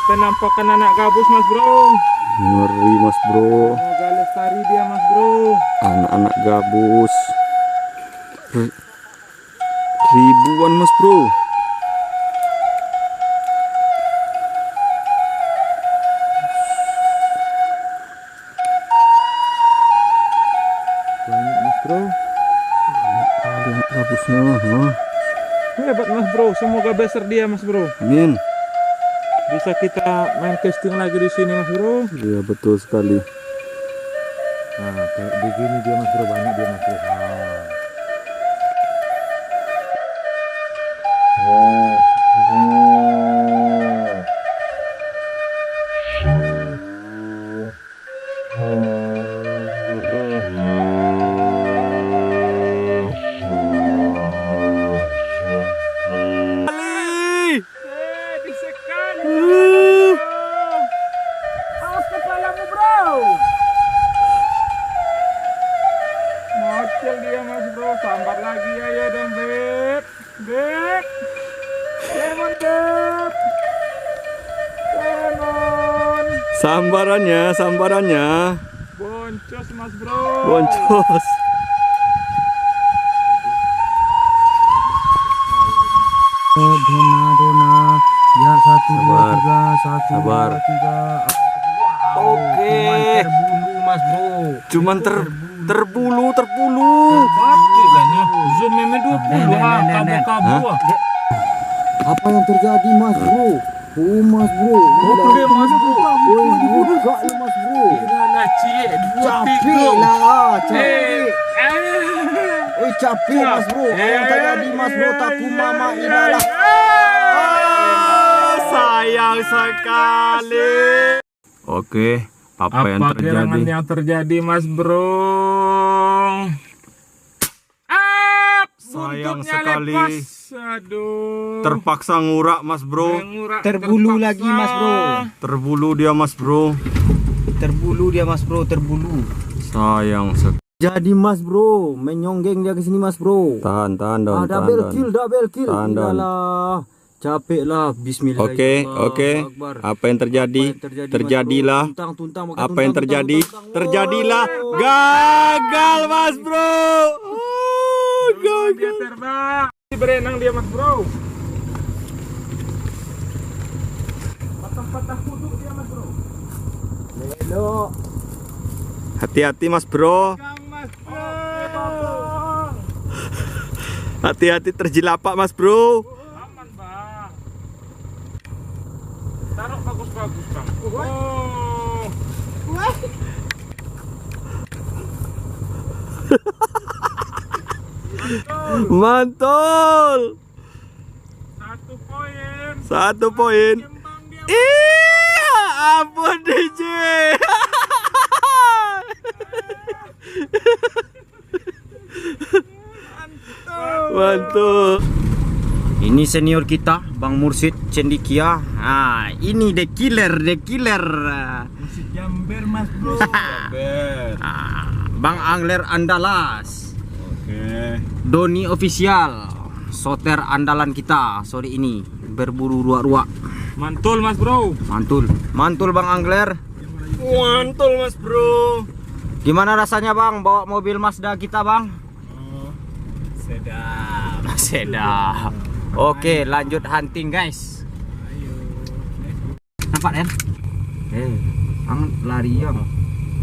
penampakan anak gabus mas bro. Ngeri mas bro. Semoga lestari dia mas bro. Anak-anak gabus ribuan mas bro. Banyak mas bro. Anak gabusnya. Hebat mas bro. Semoga besar dia mas bro. Amin. Bisa kita main casting lagi di sini mas bro. Iya betul sekali. Nah kayak begini dia mas bro, banyak dia mas bro. Awas kepalamu bro. Ngocel dia mas bro, sambar lagi ya dan beb. Beb. Lemon beb. Lemon. Sambarannya. Boncos mas bro. Boncos. Dona ya 1 Sabar. 2 3 1 Sabar. 2 3. Oke. Terbulu mas bro. Cuman terbulu. Batik lah nya. Zoom meme 20 kabur-kabur. Apa yang terjadi mas bro? Oh mas bro. Oke mas bro. Oh buka lu mas bro. Gimana cie? Capek lah, capek. Eh. Capek mas bro. Apa yang terjadi mas bro? Taku mama inalah. Sayang sekali. Oke, apa yang gerangan terjadi? yang terjadi mas bro? Sayang Buntutnya sekali. lepas. Aduh. Terpaksa ngurak mas bro. Terbulu lagi, Mas Bro. Terbulu dia mas bro. Terbulu dia mas bro, terbulu. Sayang sekali. Jadi mas bro, menyonggeng dia ke sini mas bro. Tahan daun. Double kill. Tahan, Don. Iyalah. Capek lah. Bismillah. Oke. Apa yang terjadi? Terjadilah. Apa yang terjadi? Terjadilah. Gagal mas bro. Dia terbang. Berenang dia mas bro. Patah-patah kudu dia mas bro. Lelo. Hati-hati mas bro. Mas bro. Hati-hati terjilapak mas bro. Aman bang. Taruh bagus-bagus bang. Oh. Mantul. 1 poin. 1 poin. Kembang dia. Iya, ampun DJ. Mantul. Ini senior kita, Bang Mursid Cendikia. Ini the killer. Musik Jamber mas bro. Jamber. Bang Angler Andalas. Oke. Doni Official. Soter andalan kita sore ini berburu ruak-ruak. Mantul mas bro. Mantul Bang Angler. Mantul mas bro. Gimana rasanya Bang bawa mobil Mazda kita Bang? Sedap. Oke, lanjut hunting guys. Nampak Den? Bang lari ya.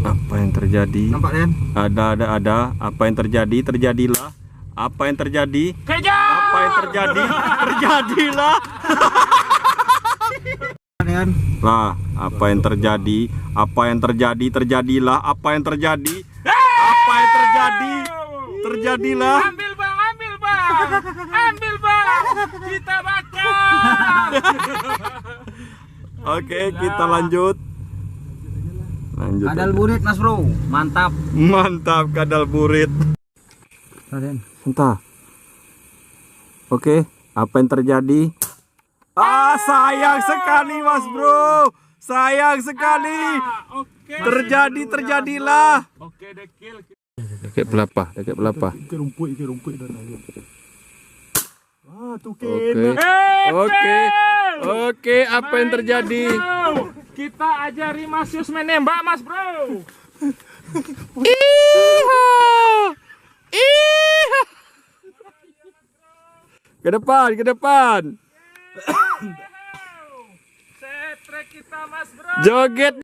Apa yang terjadi? Nampak Den? Ada. Apa yang terjadi? Terjadilah. Apa yang terjadi? Kejar. Apa yang terjadi? Terjadilah. Den. Lah, apa yang terjadi? Apa yang terjadi? Terjadilah. Apa yang terjadi? Apa yang terjadi? Terjadilah. Ambil bang. Ambil bang. Kita bakar. Oke, kita lanjut. Kadal burit Mas Bro. Mantap kadal burit. Den. Entah. Oke, apa yang terjadi? Sayang sekali Mas Bro. Sayang sekali. Oke. Terjadilah. Oke, dekil. Dekat belapa. Ke rumput dan ayo. Oke. Oke, apa yang terjadi? Bro, kita ajari Mas Yus menembak, Mas Bro. Ke depan, ke depan. Setrek kita, Mas Bro. Joget.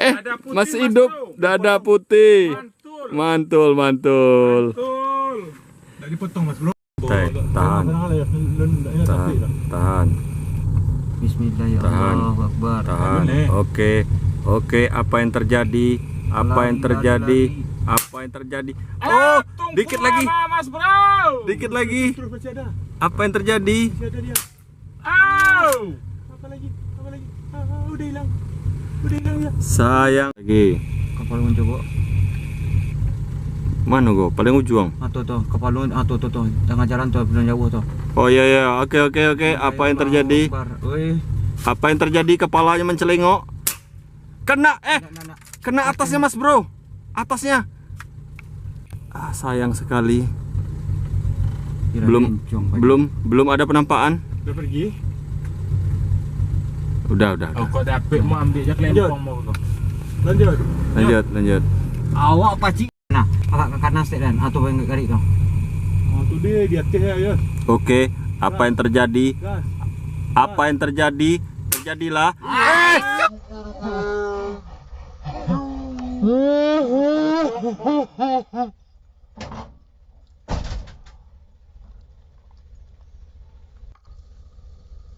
Dada putih, Masih Mas hidup. Bro. Dada putih. Mantul. Mantul, mantul. Mantul. Tak dipotong Mas Bro. Tahan. Tahan. Bismillahirrahmanirrahim. Tahan. Oke. Oke, apa yang terjadi? Apa yang terjadi? Apa yang terjadi? Oh, Tunggu dikit lagi. lama, Mas Bro. Dikit lagi. Terus masih ada. Apa yang terjadi? Masih ada dia. Au. Apa lagi? Apa lagi? Udah hilang. Udah hilang ya. Sayang lagi. Kapal mencoba. Mana gua? Paling ujung. Tuh, kapal tuh. Tengah jalan tuh, belum jauh tuh. Oh iya ya. Oke. Apa yang terjadi? Apa yang terjadi? Kepalanya mencelingok. Kena kena atasnya, Mas Bro. Atasnya. Sayang sekali. Belum ada penampakan. Udah pergi. Udah. Oh, kok dapet mau ambil je kelempong mau kau. Lanjut. Lanjut. Awak pacik. Nah, agak ke kanan sedikit dan atau yang kari kau. Tu dia di atas ya. Oke, apa yang terjadi? Gas. Apa yang terjadi? Terjadilah.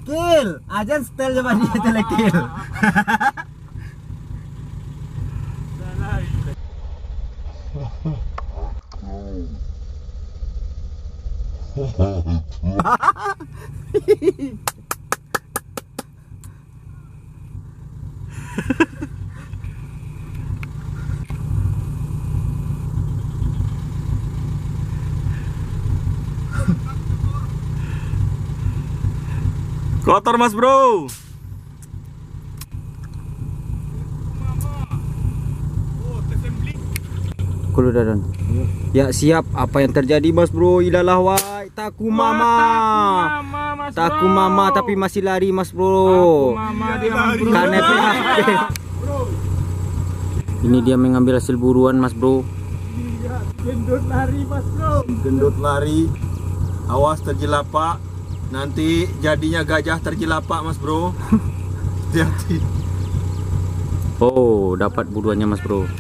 Kill, ajan setel coba dia telekil. Kotor, Mas Bro. Kulu dadan. Ya siap, apa yang terjadi Mas Bro? Ilalah wai, taku mama. Mas Taku Bro. mama tapi masih lari Mas Taku Bro. mama dia, Mas Bro. Karena PHP. Ini dia mengambil hasil buruan Mas Bro. Gendut lari Mas Bro. Gendut lari. Awas terjelapak. Nanti jadinya gajah terjelapak, Mas Bro. Hati-hati. Oh, dapat buruannya Mas Bro.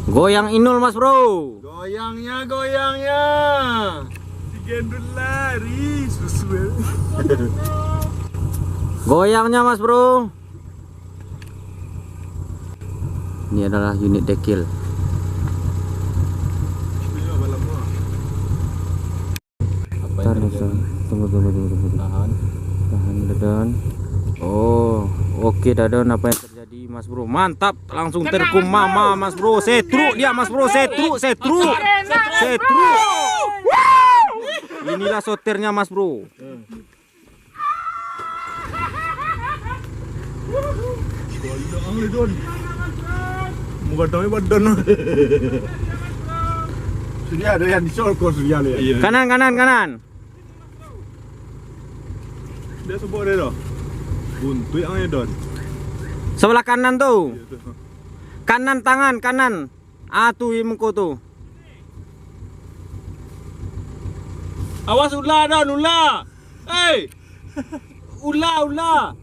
Goyang inul Mas Bro. Goyangnya. Si gendut lari susu. Goyangnya Mas Bro. Ini adalah unit dekil. Tunggu. Tahan dadan. Oh, oke dadan, apa yang terjadi Mas Bro? Mantap, langsung terkum mama Mas Bro. Setruk dia Mas Bro, setruk. Inilah sotirnya Mas Bro. Muka tahu badan. Sini ada yang disolkos dia lihat. Kanan. Dia sebut dia dah. Buntu yang ada don. Sebelah kanan tuh. Kanan tangan, kanan. Tuh muka tuh. Awas ular don, ular. Hey. Ular.